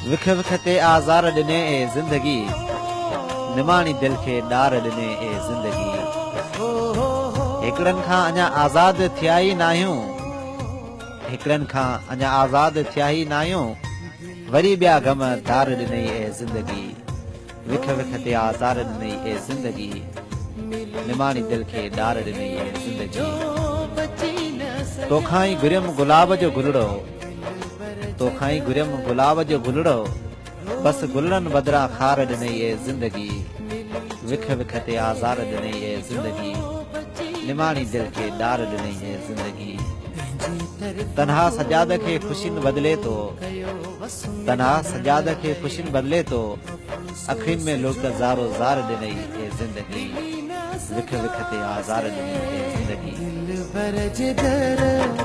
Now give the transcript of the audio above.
विख विख ते आज़ार ॾिने ए ज़िंदगी निमाणी दिल खे ॾार ॾिने ए ज़िंदगी हिकड़नि खां अञा आज़ाद थिया ई नाहियूं हिकड़नि खां अञा आज़ाद थिया ई नाहियूं वरी ॿिया गम दार ॾिनई ए ज़िंदगी विख विख ते आज़ार ॾिनई ए ज़िंदगी निमाणी दिल खे ॾार ॾिनई ए ज़िंदगी तोखां ई घुरियमि गुलाब जो गुलड़ो तोखां ई घुरियमि गुलाब जो गुलड़ो बस गुलड़नि बदिरां खार ॾिनई ए ज़िंदगी विख विख ते आज़ार ॾिनई ए ज़िंदगी निमाणी दिल खे ॾार ॾिनई ए ज़िंदगी तन्हा सजाद खे ख़ुशियुनि बदिले थो तन्हा सजाद खे ख़ुशियुनि बदिले थो अखियुनि में लुक ज़ारो ज़ार ॾिनई ए ज़िंदगी विख विख ते आज़ार ॾिनई ए ज़िंदगी